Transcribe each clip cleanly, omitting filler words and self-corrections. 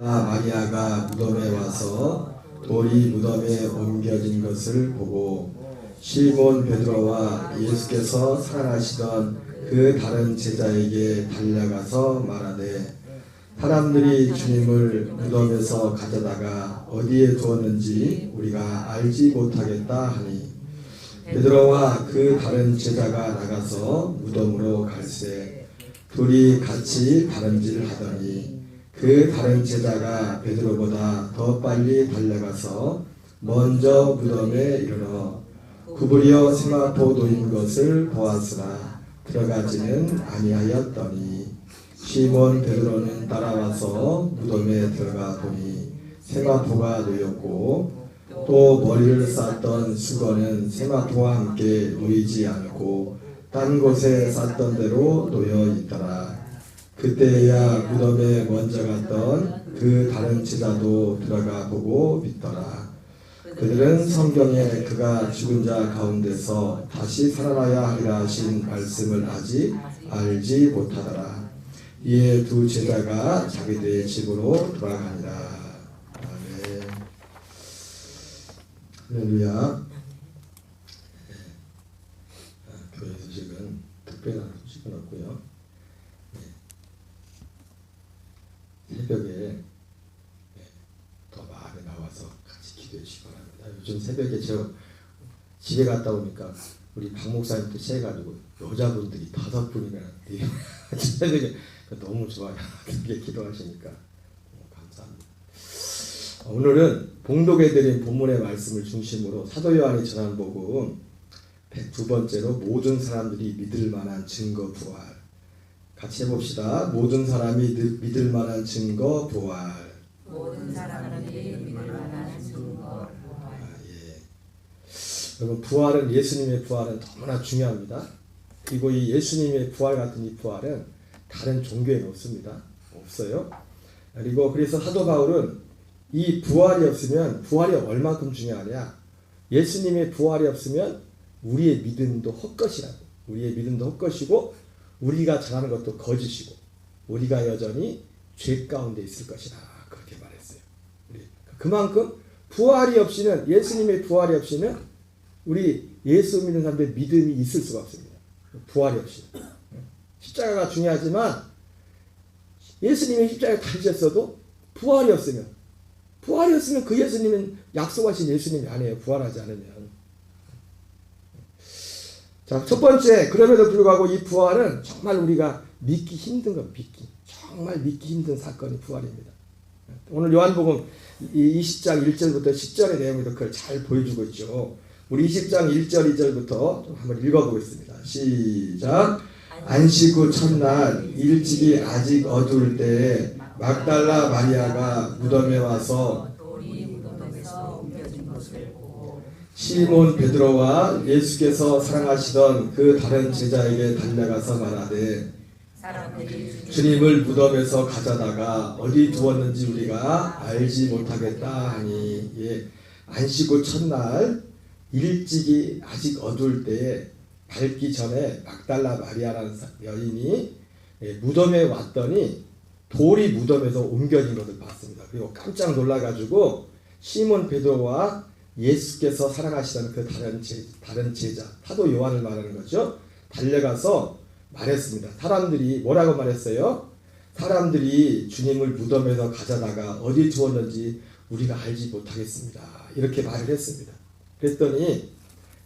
마리아가 무덤에 와서 돌이 무덤에 옮겨진 것을 보고 시몬 베드로와 예수께서 사랑하시던 그 다른 제자에게 달려가서 말하되 사람들이 주님을 무덤에서 가져다가 어디에 두었는지 우리가 알지 못하겠다 하니 베드로와 그 다른 제자가 나가서 무덤으로 갈새 둘이 같이 다름질하더니 그 다른 제자가 베드로보다 더 빨리 달려가서 먼저 무덤에 이르러 구부려 세마포 놓인 것을 보았으나 들어가지는 아니하였더니 시몬 베드로는 따라와서 무덤에 들어가 보니 세마포가 놓였고 또 머리를 쌌던 수건은 세마포와 함께 놓이지 않고 딴 곳에 쌌던 대로 놓여 있더라. 그때야 무덤에 먼저 갔던 그 다른 제자도 들어가 보고 믿더라. 그들은 성경에 그가 죽은 자 가운데서 다시 살아나야 하리라 하신 말씀을 아직 알지 못하더라. 이에 두 제자가 자기들의 집으로 돌아가니라. 아멘. 할렐루야. 교회 소식은 특별한 소식은 없고요. 새벽에 더 많이 나와서 같이 기도해 주시기 바랍니다. 요즘 새벽에 저 집에 갔다 오니까 우리 박 목사님도 쎄가지고 여자분들이 5분이나 새벽에 너무 좋아요. 그렇게 기도하시니까 감사합니다. 오늘은 봉독해 드린 본문의 말씀을 중심으로 사도 요한이 전한 복음 102번째로 모든 사람들이 믿을 만한 증거 부활. 같이 해봅시다. 모든 사람이 믿을 만한 증거 부활. 모든 사람들이 믿을 만한 증거 부활. 여러분, 부활은 예수님의 부활은 너무나 중요합니다. 그리고 이 예수님의 부활 같은 이 부활은 다른 종교에는 없습니다. 없어요. 그리고 그래서 사도 바울은 이 부활이 없으면 부활이 얼만큼 중요하냐? 예수님의 부활이 없으면 우리의 믿음도 헛것이라고. 우리의 믿음도 헛것이고 우리가 전하는 것도 거짓이고 우리가 여전히 죄 가운데 있을 것이다. 그렇게 말했어요. 그만큼 부활이 없이는 예수님의 부활이 없이는 우리 예수 믿는 사람들의 믿음이 있을 수가 없습니다. 부활이 없이는. 십자가가 중요하지만 예수님이 십자가에 달리셨어도 부활이 없으면 그 예수님은 약속하신 예수님이 아니에요. 부활하지 않으면. 자, 첫 번째, 그럼에도 불구하고 이 부활은 정말 우리가 믿기 힘든 건 정말 믿기 힘든 사건이 부활입니다. 오늘 요한복음 20장 1절부터 10절의 내용에도 그걸 잘 보여주고 있죠. 우리 20장 1절 2절부터 좀 한번 읽어보겠습니다. 시작. 안식 후 첫날 일찍이 아직 어두울 때에 막달라 마리아가 무덤에 와서 돌이 무덤에서 옮겨진 것을 보고 시몬 베드로와 예수께서 사랑하시던 그 다른 제자에게 달려가서 말하되 사람들이 주님을 무덤에서 가져다가 어디 두었는지 우리가 알지 못하겠다 하니 안식 후 첫날 일찍이 아직 어두울 때에 밝기 전에 막달라 마리아라는 여인이 무덤에 왔더니 돌이 무덤에서 옮겨진 것을 봤습니다. 그리고 깜짝 놀라가지고 시몬 베드로와 예수께서 사랑하시던 그 다른 제자 사도 요한을 말하는 거죠. 달려가서 말했습니다. 사람들이 뭐라고 말했어요? 사람들이 주님을 무덤에서 가져다가 어디 두었는지 우리가 알지 못하겠습니다. 이렇게 말을 했습니다. 그랬더니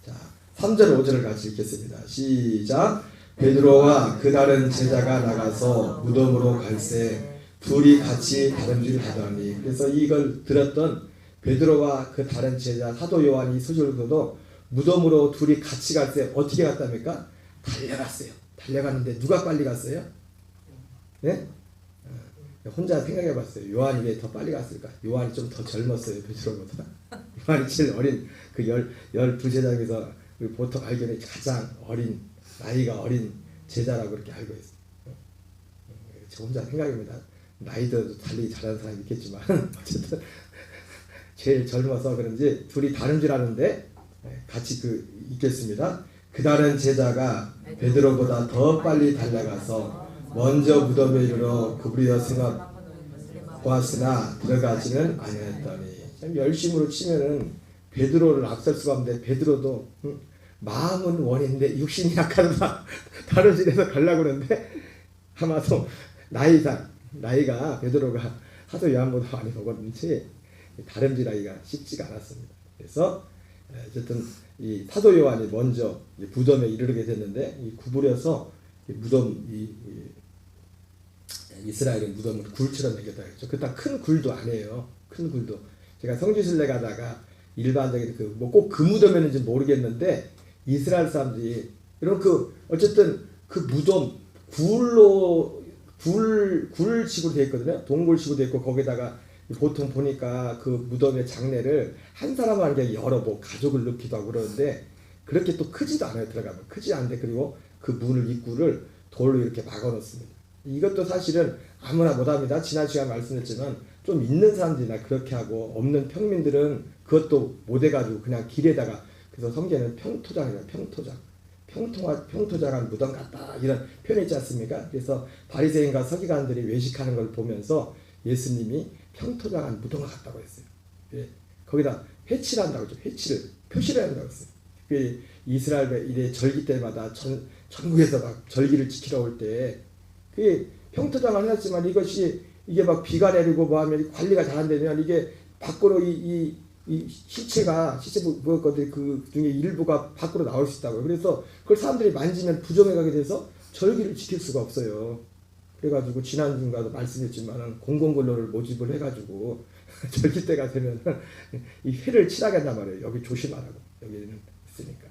자 3절 5절을 같이 읽겠습니다. 시작. 베드로와 그 다른 제자가 나가서 무덤으로 갈새 둘이 같이 다름질하더니. 그래서 이걸 들었던 베드로와 그 다른 제자 사도 요한이 소절로도 무덤으로 둘이 같이 갈새 어떻게 갔답니까? 달려갔어요. 달려갔는데 누가 빨리 갔어요? 네? 혼자 생각해봤어요. 요한이 왜 더 빨리 갔을까? 요한이 좀 더 젊었어요. 베드로보다. 요한이 제일 어린 그 12제자 중에서 보통 알기로는 가장 나이가 어린 제자라고 그렇게 알고 있어요. 저 혼자 생각입니다. 나이도 달리기 잘하는 사람이 있겠지만 어쨌든 제일 젊어서 그런지 둘이 다름질하는데 같이 있겠습니다. 그 다른 제자가 베드로보다 더 빨리 달려가서 먼저 무덤에 이르러 구부려 보았으나 들어가지는 아니었더니. 참 열심으로 치면은 베드로를 앞설 수가 없는데 베드로도 마음은 원인데 육신이 약하다. 다른 집에서 가려고 그러는데 아마도 나이가 베드로가 사도 요한보다 많이 먹었는지 다름질하기가 쉽지가 않았습니다. 그래서 어쨌든 이 사도 요한이 먼저 무덤에 이르게 됐는데 이 구부려서 무덤 이스라엘의 무덤을 굴처럼 매겼다 했죠. 그렇다 큰 굴도 아니에요. 큰 굴도 제가 성지순례 가다가 일반적인 꼭 그 무덤이었는지 모르겠는데 이스라엘 사람들이 이런 어쨌든 그 무덤 굴식으로 되어 있거든요. 동굴식으로 되어 있고 거기다가 보통 보니까 그 무덤의 장례를 한 사람은 아니라 여러 가족을 넣기도 하고 그러는데 그렇게 또 크지도 않아요. 들어가면 크지 않은데 그리고 그 문을 입구를 돌로 이렇게 막아 놓습니다. 이것도 사실은 아무나 못합니다. 지난 시간에 말씀드렸지만 좀 있는 사람들이나 그렇게 하고 없는 평민들은 그것도 못해가지고 그냥 길에다가 그래서 성경에는 평토장이라고 평토장한 무덤 같다 이런 표현이 있지 않습니까? 그래서 바리새인과 서기관들이 외식하는 걸 보면서 예수님이 평토장한 무덤 같다고 했어요. 예, 거기다 회치를 한다고 했죠. 표시를 한다고 했어요. 이스라엘의 절기 때마다 전국에서 막 절기를 지키러 올 때 그게 평토장을 해놨지만 이게 막 비가 내리고 뭐 하면 관리가 잘 안 되면 이게 밖으로 이 시체 것들 그 중에 일부가 밖으로 나올 수 있다고요. 그래서 그걸 사람들이 만지면 부정해 가게 돼서 절기를 지킬 수가 없어요. 그래가지고 지난주가도 말씀했지만 공공근로를 모집을 해가지고 절기 때가 되면 이 회를 칠하게 한단 말이에요. 여기 조심하라고. 여기는 있으니까.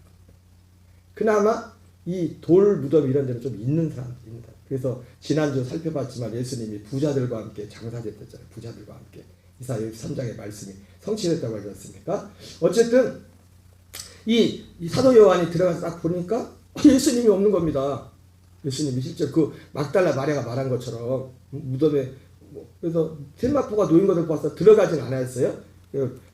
그나마 이 돌 무덤 이런 데는 좀 있는 사람들입니다. 그래서 지난주 살펴봤지만 예수님이 부자들과 함께 장사됐잖아요. 부자들과 함께. 이사야 3장의 말씀이 성취됐다고 하지 않습니까? 어쨌든 이 사도 요한이 들어가서 딱 보니까 예수님이 없는 겁니다. 예수님이 실제 그 막달라 마리아가 말한 것처럼 무덤에 그래서 세마포가 놓인 것을 봐서 들어가진 않았어요.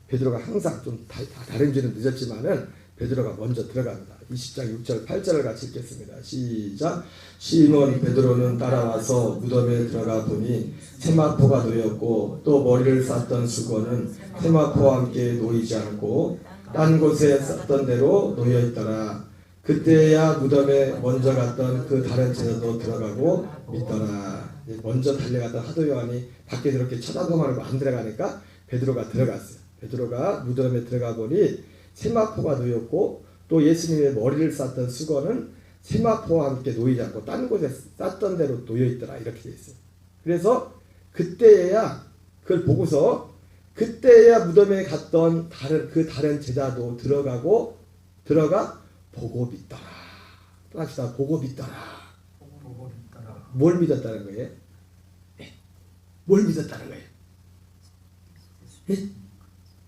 베드로가 항상 좀 다른지는 늦었지만은 베드로가 먼저 들어갑니다. 20장 6절 8절을 같이 읽겠습니다. 시작. 시몬 베드로는 따라와서 무덤에 들어가 보니 세마포가 놓였고 또 머리를 쌌던 수건은 세마포와 함께 놓이지 않고 딴 곳에 쌌던 대로 놓여 있더라. 그때야 무덤에 먼저 갔던 그 다른 제자도 들어가고 믿더라. 먼저 달려갔던 사도 요한이 밖에 이렇게 쳐다보만 하고 안 들어가니까 베드로가 들어갔어요. 베드로가 무덤에 들어가 보니 세마포가 놓였고 또 예수님의 머리를 쌌던 수건은 세마포와 함께 놓이지 않고 딴 곳에 쌌던 대로 놓여 있더라. 이렇게 돼 있어요. 그래서 그때야 그걸 보고서 그때야 무덤에 갔던 다른 제자도 들어가 보고 믿더라. 또 합시다. 보고 믿더라. 뭘 믿었다는 거예요? 뭘 믿었다는 거예요? 예?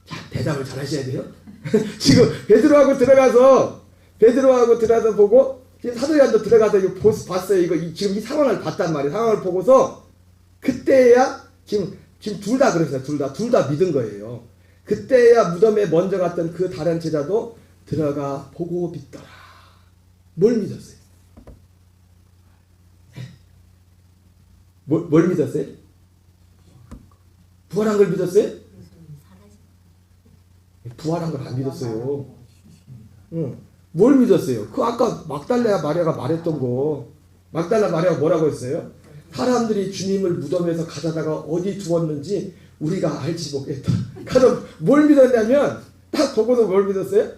자, 대답을 잘 하셔야 돼요. 지금 베드로하고 들어가서 보고 사도 요한도 들어가서 이거 봤어요. 지금 이 상황을 봤단 말이에요. 상황을 보고서 그때야 지금 둘 다 그랬어요. 둘 다 믿은 거예요. 그때야 무덤에 먼저 갔던 그 다른 제자도 들어가 보고 믿더라. 뭘 믿었어요? 뭘 믿었어요? 부활한 걸 믿었어요? 부활한 걸 안 믿었어요. 응. 뭘 믿었어요? 아까 막달라 마리아가 말했던 거. 막달라 마리아가 뭐라고 했어요? 사람들이 주님을 무덤에서 가져다가 어디 두었는지 우리가 알지 못했다. 가서 뭘 믿었냐면 딱 보고서 뭘 믿었어요?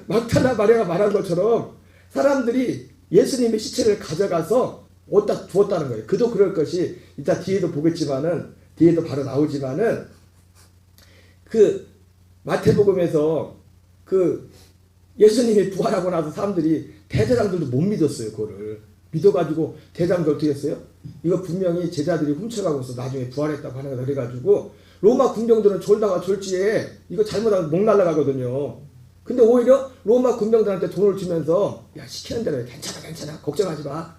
막달라 마리아가 말한 것처럼 사람들이 예수님의 시체를 가져가서 어디다 두었다는 거예요. 그도 그럴 것이 이따 뒤에도 보겠지만은 뒤에도 바로 나오지만은 마태복음에서 예수님이 부활하고 나서 사람들이 대제사장들도 못 믿었어요. 그거를 믿어가지고 대제사장들 어떻게 했어요? 이거 분명히 제자들이 훔쳐가고서 나중에 부활했다고 하는 거 그래가지고 로마 군병들은 졸다가 졸지에 이거 잘못하면 목 날라가거든요. 근데 오히려 로마 군병들한테 돈을 주면서 야 시키는 대로 해. 괜찮아 걱정하지 마.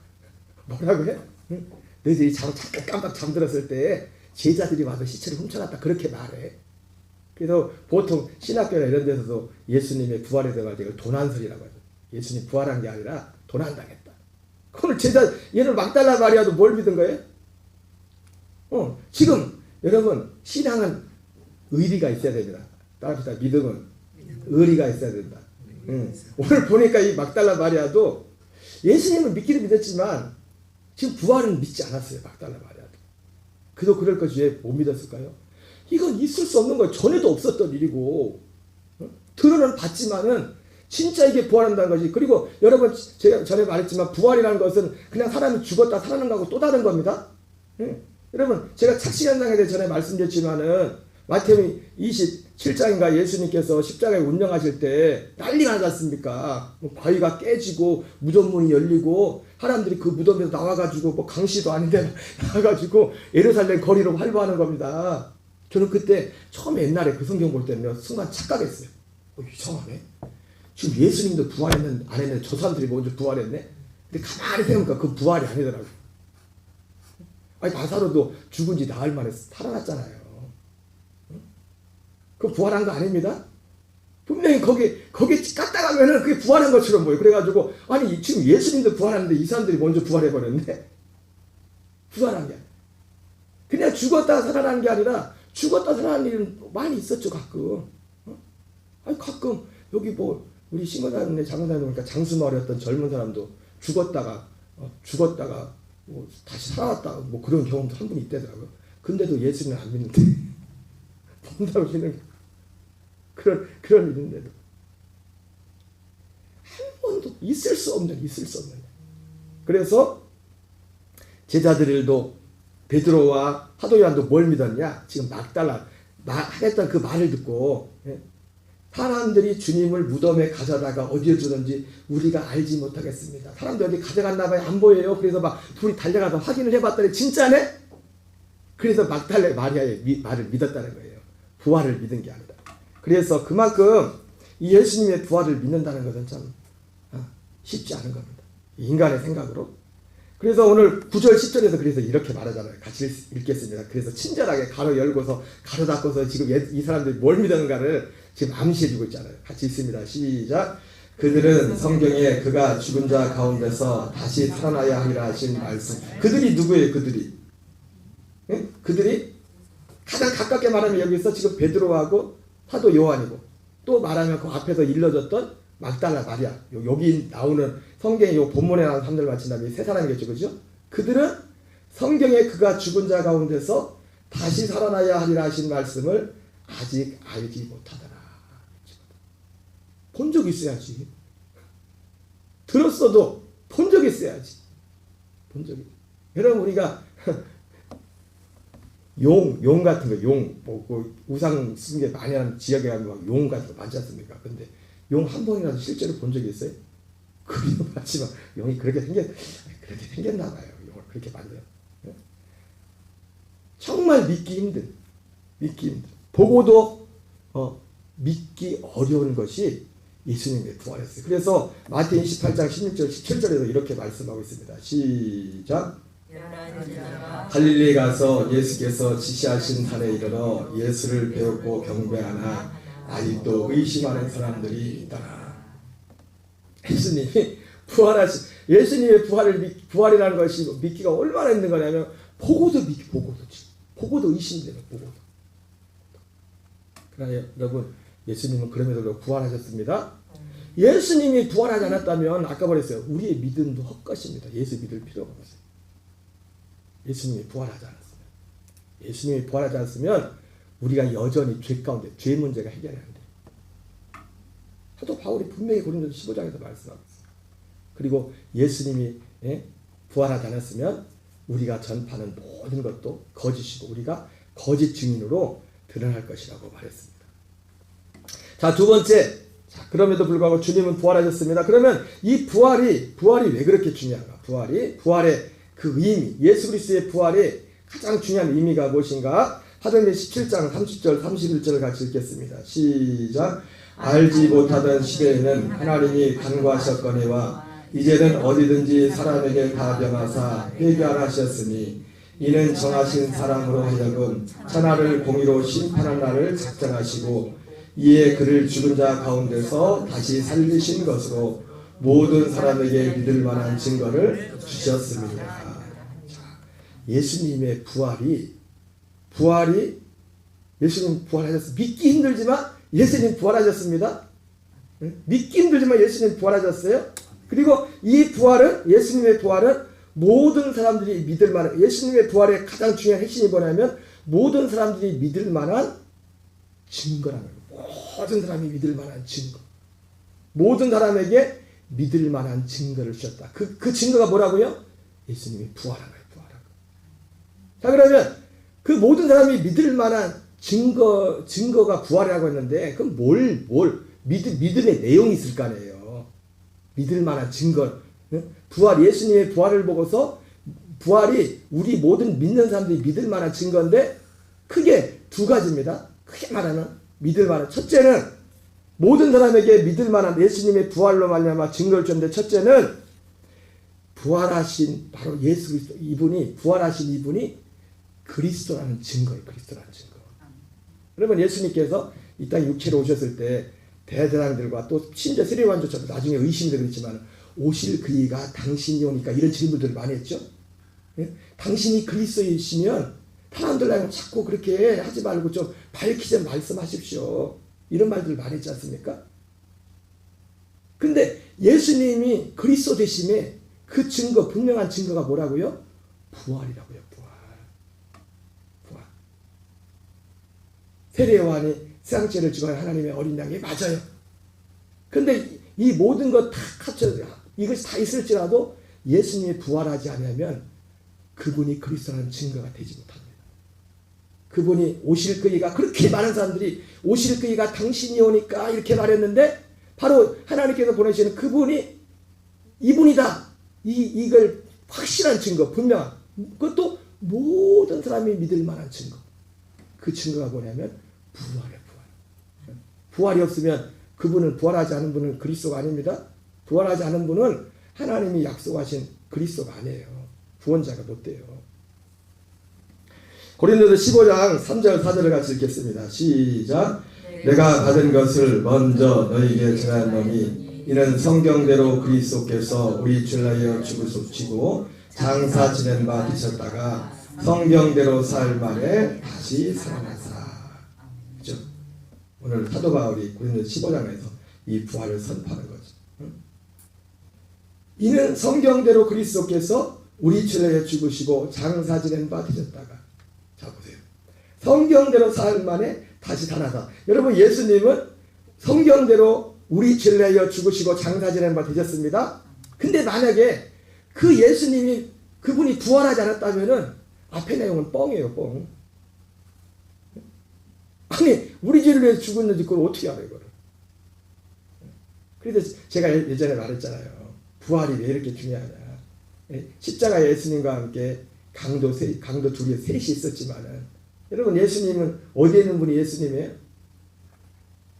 뭐라고 해? 응? 너희들이 잠깐 깜빡 잠들었을 때 제자들이 와서 시체를 훔쳐갔다 그렇게 말해. 그래서 보통 신학교나 이런 데서도 예수님의 부활에 대해서 도난설이라고 하죠. 예수님 부활한 게 아니라 도난당했다. 그걸 얘는 막달라 마리아도 뭘 믿은 거예요? 지금 여러분 신앙은 의리가 있어야 됩니다. 따라합시다. 믿음은 의리가 있어야 된다. 오늘 보니까 이 막달라 마리아도 예수님을 믿기는 믿었지만 지금 부활은 믿지 않았어요. 막달라 마리아도. 그도 그럴 것이 왜 못 믿었을까요? 이건 있을 수 없는 거예요. 전에도 없었던 일이고 들어는 봤지만은 진짜 이게 부활한다는 것이. 그리고 여러분 제가 전에 말했지만 부활이라는 것은 그냥 사람이 죽었다 살아난 거하고 또 다른 겁니다. 여러분 제가 착시간 당에 대해 전에 말씀드렸지만은 마태복음 27장인가 예수님께서 십자가에 운명하실 때 난리가 나지 않습니까? 바위가 깨지고 무덤문이 열리고 사람들이 그 무덤에서 나와가지고 뭐 강시도 아닌데 나와가지고 예루살렘 거리로 활보하는 겁니다. 저는 그때 처음에 옛날에 그 성경 볼 때는 순간 착각했어요. 이상하네. 지금 예수님도 부활했는 안 했는데 저 사람들이 먼저 부활했네. 근데 가만히 생각해보니까 그 부활이 아니더라고요. 아니 나사로도 죽은 지 나흘 만에 살아났잖아요. 그 부활한 거 아닙니다. 분명히 거기 까딱하면은 그게 부활한 것처럼 보여요. 그래가지고 아니 지금 예수님도 부활하는데 이 사람들이 먼저 부활해버렸네. 부활한 게 아니라 그냥 죽었다 살아난 게 아니라 죽었다 살아난 일은 많이 있었죠. 가끔. 아니 가끔 여기 뭐 우리 신고사님네 장사님 보니까 장수마을이었던 젊은 사람도 죽었다가 뭐 다시 살아왔다 뭐 그런 경험도 한 분이 있대더라고요. 근데도 예수님은 안 믿는데 본다고 믿는 그런 일인데도 한 번도 있을 수 없는. 그래서 제자들도 베드로와 사도 요한도 뭘 믿었냐? 지금 막달라 하겠다는 그 말을 듣고 사람들이 주님을 무덤에 가져다가 어디에 두는지 우리가 알지 못하겠습니다. 사람들이 어디 가져갔나 봐요. 안 보여요. 그래서 막 둘이 달려가서 확인을 해봤더니 진짜네? 그래서 막달라 마리아의 말을 믿었다는 거예요. 부활을 믿은 게 아니라. 그래서 그만큼 이 예수님의 부활을 믿는다는 것은 참 쉽지 않은 겁니다. 인간의 생각으로. 그래서 오늘 9절 10절에서 그래서 이렇게 말하잖아요. 같이 읽겠습니다. 그래서 친절하게 가로 열고서 가로 닫고서 지금 이 사람들이 뭘 믿었는가를 지금 암시해주고 있잖아요. 같이 읽습니다. 시작. 그들은 성경에 그가 죽은 자 가운데서 다시 살아나야 하리라 하신 말씀. 그들이 누구예요? 그들이 가장 가깝게 말하면 여기서 지금 베드로하고 사도 요한이고 또 말하면 그 앞에서 일러졌던 막달라 마리아. 여기 나오는 성경의 요 본문에 나오는 사람들 마친다면 세 사람이겠죠. 그죠? 그들은 성경에 그가 죽은 자 가운데서 다시 살아나야 하리라 하신 말씀을 아직 알지 못하더라. 본 적 있어야지. 들었어도 본 적 있어야지. 본 적이. 여러분 우리가 용 같은 거, 뭐 우상 숭배 많이 하는 지역에 가면 용 같은 거 많지 않습니까? 근데 용 한 번이라도 실제로 본 적이 있어요? 그리도 봤지만 용이 그렇게 생겼나 봐요. 용을 그렇게 만들어. 정말 믿기 힘든. 보고도 믿기 어려운 것이 예수님의 부활이었어요. 그래서 마태복음 28장 16절 17절에서 이렇게 말씀하고 있습니다. 시작. 갈릴리에 가서 예수께서 지시하신 산에 이르러 예수를 배웠고 경배하나 아직도 의심하는 사람들이 있더라. 예수님이 예수님의 부활이라는 것이 믿기가 얼마나 힘든 거냐면 보고도 의심되는 보고도. 그러나 여러분 예수님은 그럼에도 부활하셨습니다. 예수님이 부활하지 않았다면 아까 말했어요. 우리의 믿음도 헛것입니다. 예수 믿을 필요가 없어요. 예수님이 부활하지 않았으면 우리가 여전히 죄 가운데 죄 문제가 해결이 안 돼요. 사도 바울이 분명히 고린도서 15장에서 말씀하고 있어요. 그리고 예수님이 부활하지 않았으면 우리가 전파하는 모든 것도 거짓이고 우리가 거짓 증인으로 드러날 것이라고 말했습니다. 자, 두 번째. 그럼에도 불구하고 주님은 부활하셨습니다. 그러면 이 부활이 왜 그렇게 중요한가? 부활의 그 의미, 예수 그리스도의 부활의 가장 중요한 의미가 무엇인가? 사도행전 17장 30절 31절을 같이 읽겠습니다. 시작. 알지 못하던 시대에는 하나님이 간구하셨거니와 이제는 어디든지 사람에게 다 명하사 회개하라 하셨으니 이는 정하신 사람으로 하여금 천하를 공의로 심판할 날을 작정하시고 이에 그를 죽은 자 가운데서 다시 살리신 것으로 모든 사람에게 믿을 만한 증거를 주셨습니다. 자, 예수님의 부활이 부활이 예수님 부활하셨습니다. 믿기 힘들지만 예수님 부활하셨습니다. 믿기 힘들지만 예수님 부활하셨어요. 그리고 이 부활은 예수님의 부활은 모든 사람들이 믿을 만한 예수님의 부활의 가장 중요한 핵심이 뭐냐면 모든 사람들이 믿을 만한 증거라는 거예요. 모든 사람이 믿을 만한 증거. 모든 사람에게 믿을 만한 증거를 주셨다. 그 증거가 뭐라고요? 예수님이 부활한 거예요. 부활한 거. 자 그러면 그 모든 사람이 믿을 만한 증거가 부활이라고 했는데 그럼 믿음의 내용이 있을 거 아니에요. 믿을 만한 증거. 부활 예수님의 부활을 보고서 부활이 우리 모든 믿는 사람들이 믿을 만한 증거인데 크게 두 가지입니다. 크게 말하는 믿을 만한 첫째는 모든 사람에게 믿을 만한 예수님의 부활로 말미암아 증거를 줬는데 첫째는 부활하신 바로 예수 그리스도 이분이 부활하신 이분이 그리스도라는 증거예요. 그리스도라는 증거. 여러분 예수님께서 이 땅에 육체로 오셨을 때 대제사장들과 또 심지어 세례요한조차도 나중에 의심이 그랬지만 오실 그이가 당신이 오니까 이런 질문들을 많이 했죠. 예? 당신이 그리스도이시면 사람들랑 자꾸 그렇게 하지 말고 좀 밝히 좀 말씀하십시오. 이런 말들을 많이 했지 않습니까? 근데 예수님이 그리스도 되심에 그 증거 분명한 증거가 뭐라고요? 부활이라고요. 부활. 세례요한이 세상죄를 지고 하나님의 어린 양이 맞아요. 근데 이 모든 것 다 합쳐 이것이 다 있을지라도 예수님이 부활하지 않으면 그분이 그리스도라는 증거가 되지 못합니다. 그분이 오실 그이가 그렇게 많은 사람들이 오실 그이가 당신이 오니까 이렇게 말했는데 바로 하나님께서 보내시는 그분이 이분이다. 이걸 확실한 증거 분명한 그것도 모든 사람이 믿을 만한 증거. 그 증거가 뭐냐면 부활이에요. 부활이 없으면 그분은 부활하지 않은 분은 그리스도가 아닙니다. 부활하지 않은 분은 하나님이 약속하신 그리스도가 아니에요. 구원자가 못 돼요. 고린도서 15장 3절 4절을 같이 읽겠습니다. 시작. 내가 받은 것을 먼저 너희에게 전하노니 이는 성경대로 그리스도께서 우리 주라여 죽으시고 장사 지낸 바 되셨다가 성경대로 사흘 만에 다시 살아나사. 그렇죠? 오늘 사도 바울이 고린도서 15장에서 이 부활을 선포하는 거죠. 이는 성경대로 그리스도께서 우리 죄를 죽으시고 장사 지낸 바 되셨다가 자 보세요. 성경대로 사흘 만에 다시 살아나사. 여러분 예수님은 성경대로 우리 죄를 위하여 죽으시고 장사 지낸 바 되셨습니다. 근데 만약에 그 예수님이 그분이 부활하지 않았다면은 앞에 내용은 뻥이에요. 뻥. 아니 우리 죄를 위해서 죽었는지 그걸 어떻게 알아요 이거를. 그래서 제가 예전에 말했잖아요. 부활이 왜 이렇게 중요하냐. 십자가 예수님과 함께 강도 둘이 셋이 있었지만은 여러분 예수님은 어디에 있는 분이 예수님이에요?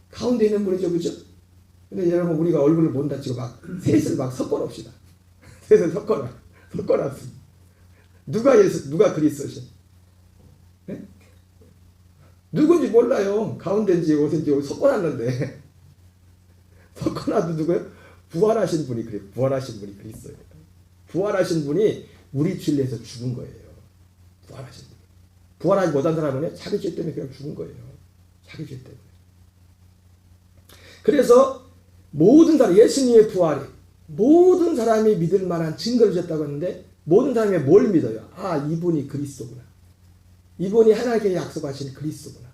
가운데 있는 분이죠. 그죠? 근데 여러분 우리가 얼굴을 못 다치고 막 셋을 막 섞어놓읍시다. 셋을 섞어놨습니다. 누가 그리스도셔? 네? 누군지 몰라요. 가운데인지 어딘지 섞어놨는데 섞어놔도 누구예요? 부활하신 분이 그래요. 부활하신 분이 그리스도예요. 부활하신 분이 우리 죄를 위해서 죽은 거예요. 부활하신 분. 부활하지 못한 사람은 자기 죄 때문에 그냥 죽은 거예요. 자기 죄 때문에. 그래서 모든 사람 예수님의 부활이 모든 사람이 믿을 만한 증거를 주셨다고 했는데 모든 사람이 뭘 믿어요? 아 이분이 그리스도구나. 이분이 하나님께 약속하신 그리스도구나.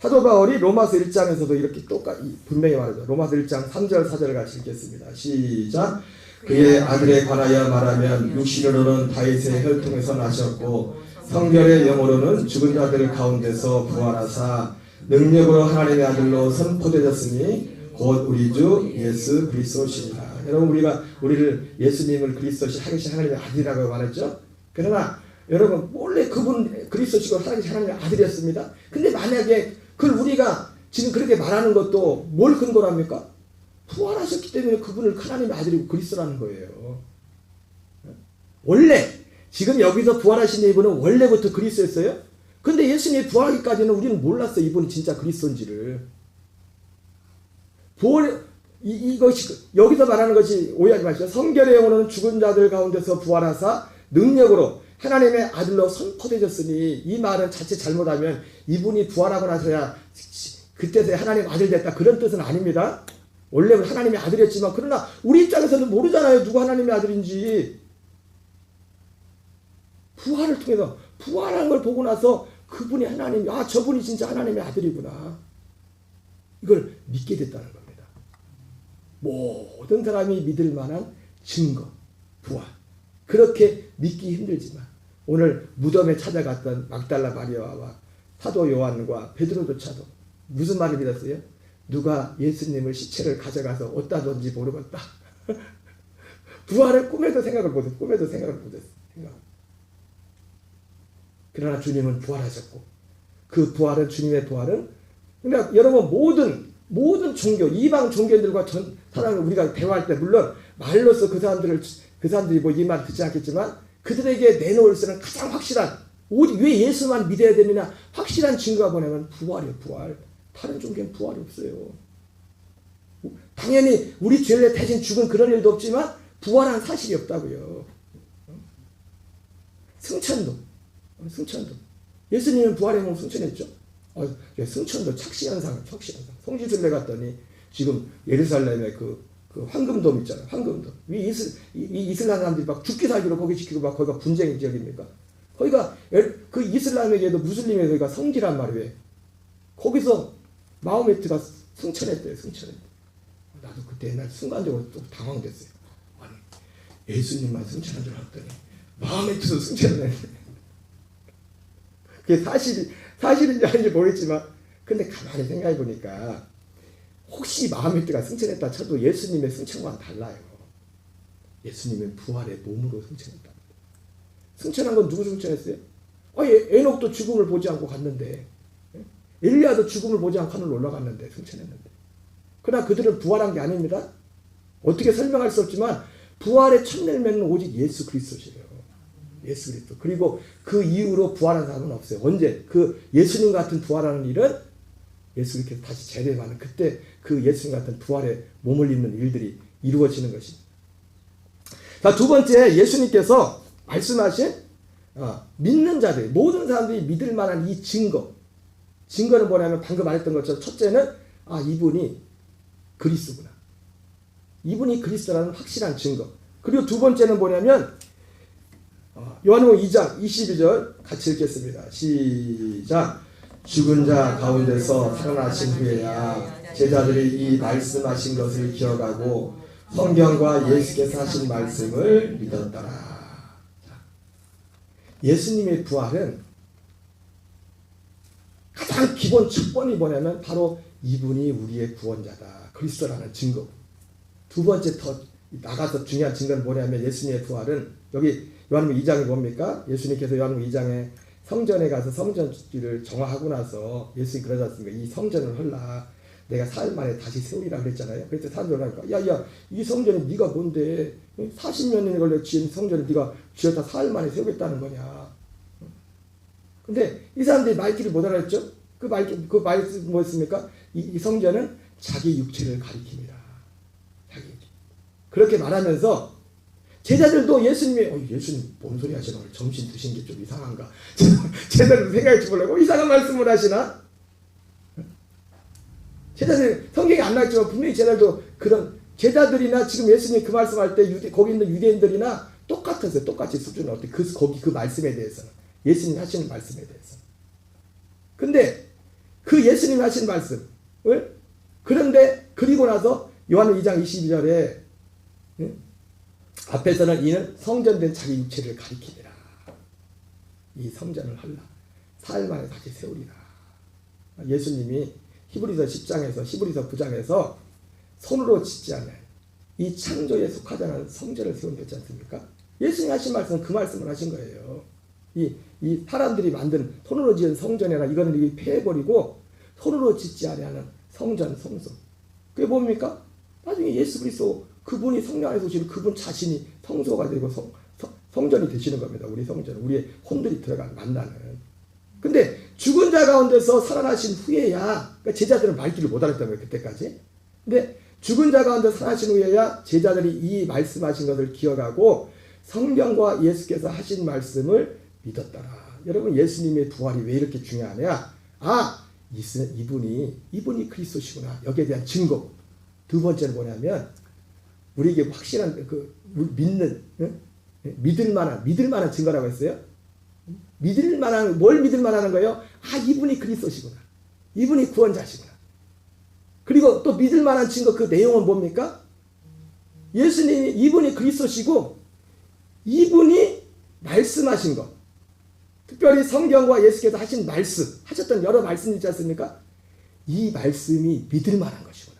사도 바울이 로마서 1장에서도 이렇게 똑같이 분명히 말하죠. 로마서 1장 3절 4절을 같이 읽겠습니다. 시작. 그의 아들에 관하여 말하면 육신으로는 다윗의 혈통에서 나셨고 성결의 영으로는 죽은 자들 가운데서 부활하사 능력으로 하나님의 아들로 선포되셨으니 곧 우리 주 예수 그리스도시니라. 여러분 우리를 예수님을 그리스도시 하나님의 아들이라고 말했죠. 그러나 여러분 원래 그분 그리스도시고 하나님의 아들이었습니다. 근데 만약에 그걸 우리가 지금 그렇게 말하는 것도 뭘 근거로 합니까? 부활하셨기 때문에 그분을 하나님의 아들이고 그리스도라는 거예요. 원래 지금 여기서 부활하신 이분은 원래부터 그리스도였어요. 근데 예수님이 부활하기까지는 우리는 몰랐어요. 이분이 진짜 그리스도인지를. 이것이 여기서 말하는 것이 오해하지 마시고 성결의 영으로는 죽은 자들 가운데서 부활하사 능력으로 하나님의 아들로 선포되셨으니 이 말은 자칫 잘못하면 이분이 부활하고 나서야 그때서야 하나님 아들 됐다 그런 뜻은 아닙니다. 원래 하나님의 아들이었지만 그러나 우리 입장에서는 모르잖아요. 누가 하나님의 아들인지. 부활을 통해서 부활한 걸 보고 나서 그분이 하나님, 저분이 진짜 하나님의 아들이구나. 이걸 믿게 됐다는 겁니다. 모든 사람이 믿을 만한 증거, 부활. 그렇게 믿기 힘들지만 오늘 무덤에 찾아갔던 막달라 마리아와 사도 요한과 베드로조차도 무슨 말을 믿었어요? 누가 예수님을 시체를 가져가서 어디다 던지 모르겠다. 부활을 꿈에도 생각을 못했어요. 그러나 주님은 부활하셨고 그 부활은 주님의 부활은 그러니까 여러분 모든 종교 이방 종교들과 사람을 우리가 대화할 때 물론 말로서 그 사람들이 뭐 이 말 듣지 않겠지만 그들에게 내놓을 수 있는 가장 확실한 오직 왜 예수만 믿어야 되느냐 확실한 증거가 뭐냐면 부활이에요. 부활. 다른 종교는 부활이 없어요. 당연히 우리 죄를 대신 죽은 그런 일도 없지만 부활한 사실이 없다고요. 승천도. 예수님은 부활의 몸 승천했죠. 승천도 착시현상. 성지순례 갔더니 지금 예루살렘에 그 황금돔 있잖아요. 황금돔. 이 이슬람 사람들이 막 죽기 살기로 거기 지키고 막 거기가 분쟁의 지역입니까? 거기가 그 이슬람에게도 무슬림에 거기가 성지란 말이에요. 거기서 마호메트가 승천했대요. 나도 그때 옛날 순간적으로 또 당황됐어요. 아니 예수님만 승천한 줄 알았더니 마호메트도 승천을 했네. 그게 사실인지 아닌지 모르겠지만 근데 가만히 생각해 보니까 혹시 마호메트가 승천했다 쳐도 예수님의 승천과는 달라요. 예수님은 부활의 몸으로 승천했다. 승천한 건 누구 승천했어요? 에녹도 죽음을 보지 않고 갔는데 엘리야도 죽음을 보지 않고 하늘로 올라갔는데 승천했는데 그러나 그들은 부활한 게 아닙니다. 어떻게 설명할 수 없지만 부활의 첫 열매는 오직 예수 그리스도시래요. 예수 그리스도. 그리고 그 이후로 부활한 사람은 없어요. 언제? 그 예수님 같은 부활하는 일은 예수 그리스도 다시 재림하는 그때 그 예수님 같은 부활의 몸을 입는 일들이 이루어지는 것입니다. 자, 두 번째 예수님께서 말씀하신 믿는 자들 모든 사람들이 믿을 만한 이 증거는 뭐냐면 방금 말했던 것처럼 첫째는 이분이 그리스도구나. 이분이 그리스도라는 확실한 증거. 그리고 두 번째는 뭐냐면 요한복음 2장 22절 같이 읽겠습니다. 시작. 죽은 자 가운데서 살아나신 후에야 제자들이 이 말씀하신 것을 기억하고 성경과 예수께서 하신 말씀을 믿었더라. 예수님의 부활은 가장 기본 첫 번이 뭐냐면 바로 이분이 우리의 구원자다. 그리스도라는 증거. 두 번째 더 나가서 중요한 증거는 뭐냐면 예수님의 부활은 여기 요한복음 2장이 뭡니까? 예수님께서 요한복음 2장에 성전에 가서 성전을 정화하고 나서 예수님이 그러지 않습니까? 이 성전을 헐라. 내가 사흘 만에 다시 세우리라 그랬잖아요. 그래서 사람들이 하니까 야야 이 성전이 네가 뭔데 40년이 걸려 지은 성전을 네가 지었다 사흘 만에 세우겠다는 거냐. 근데 이 사람들이 말귀를 못 알아듣죠? 그 말이 뭐였습니까? 이 성전은 자기 육체를 가리킵니다. 자기 육체. 그렇게 말하면서 제자들도 예수님 뭔 소리 하시나? 오늘 점심 드신 게 좀 이상한가? 제자들도 생각해 보려고 이상한 말씀을 하시나? 제자들 성경에 안 나왔지만 분명히 제자들도 그런 제자들이나 지금 예수님 그 말씀할 때 거기 있는 유대인들이나 똑같았어요. 똑같이 수준은 어때? 거기 그 말씀에 대해서는 예수님 하시는 말씀에 대해서. 근데 그 예수님 하신 말씀을 그런데 그리고 나서 요한복음 2장 22절에 앞에서는 이는 성전된 자기 육체를 가리키니라. 이 성전을 헐라. 사흘 만에 다시 세우리라. 예수님이 히브리서 9장에서 손으로 짓지 않는 이 창조에 속하지 않은 성전을 세운댔지 않습니까? 예수님 하신 말씀은 그 말씀을 하신 거예요. 이 사람들이 만든 손으로 지은 성전이라 이거는 폐해버리고 손으로 짓지 아니하는 성전, 성소. 그게 뭡니까? 나중에 예수 그리스도 그분이 성령 안에서 오시는 그분 자신이 성소가 되고 성전이 되시는 겁니다. 우리 성전은 우리의 혼들이 들어간 만나는. 근데 죽은 자 가운데서 살아나신 후에야 그러니까 제자들은 말귀를 못 알았던 거예요. 그때까지. 근데 죽은 자 가운데 살아나신 후에야 제자들이 이 말씀하신 것을 기억하고 성경과 예수께서 하신 말씀을 믿었더라. 여러분 예수님의 부활이 왜 이렇게 중요하냐? 이분이 그리스도시구나. 여기에 대한 증거. 두 번째는 뭐냐면 우리에게 확실한 믿는 믿을 만한 증거라고 했어요. 뭘 믿을 만한 거예요? 이분이 그리스도시구나. 이분이 구원자시구나. 그리고 또 믿을 만한 증거 그 내용은 뭡니까? 예수님이 이분이 그리스도시고 이분이 말씀하신 것. 특별히 성경과 예수께서 하신 말씀, 하셨던 여러 말씀이 있지 않습니까? 이 말씀이 믿을 만한 것이구나.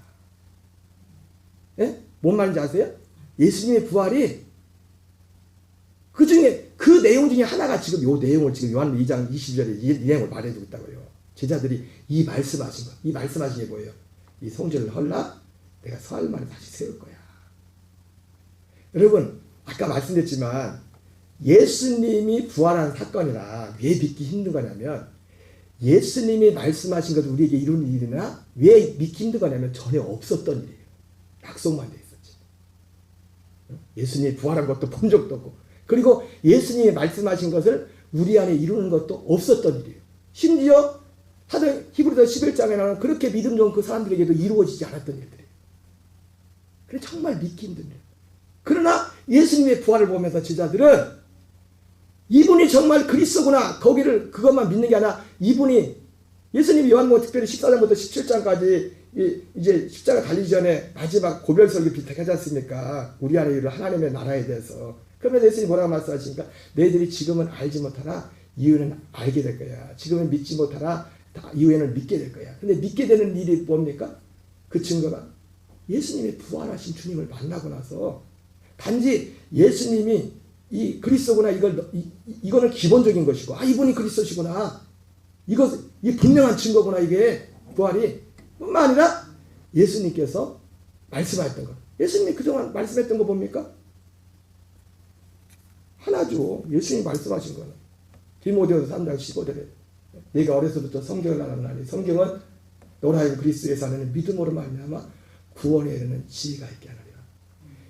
예? 뭔 말인지 아세요? 예수님의 부활이 그 중에 그 내용 중에 하나가 지금 요 내용을 지금 요한 2장 20절에 이 내용을 말해주고 있다고요. 제자들이 이 말씀하신 것, 이 말씀하신 게 뭐예요? 이 성전을 헐라 내가 사흘 만에 다시 세울 거야. 여러분 아까 말씀드렸지만 예수님이 부활한 사건이라 왜 믿기 힘든 거냐면 예수님이 말씀하신 것을 우리에게 이루는 일이나 왜 믿기 힘든 거냐면 전혀 없었던 일이에요. 약속만 돼 있었지. 예수님이 부활한 것도 본 적도 없고 그리고 예수님이 말씀하신 것을 우리 안에 이루는 것도 없었던 일이에요. 심지어 히브리서 11장에 나오는 그렇게 믿음 좋은 그 사람들에게도 이루어지지 않았던 일들이에요. 그래 정말 믿기 힘든 일. 그러나 예수님의 부활을 보면서 제자들은 이분이 정말 그리스도구나. 그것만 믿는 게 아니라 이분이 예수님이 요한복음 특별히 14장부터 17장까지 이제 십자가 달리기 전에 마지막 고별설교 비슷하게 하지 않습니까? 우리 안에 이룰 하나님의 나라에 대해서. 그러면 예수님이 뭐라고 말씀하십니까? 너희들이 지금은 알지 못하나 이후에는 알게 될 거야. 지금은 믿지 못하나 이후에는 믿게 될 거야. 근데 믿게 되는 일이 뭡니까? 그 증거가 예수님이 부활하신 주님을 만나고 나서 단지 예수님이 이 그리스도구나 이거는 기본적인 것이고 이분이 그리스도시구나 이 분명한 증거구나 이게 부활이 뿐만 아니라 예수님께서 말씀하셨던 것 예수님이 그동안 말씀했던 거 뭡니까? 하나죠. 예수님이 말씀하신 거는 디모데후서 3장 15절에 내가 어려서부터 성경을 알았나니 성경은 너로 하여금 그리스도에서 하는 믿음으로 말미암아 구원에 이르는 지혜가 있게 하느니라.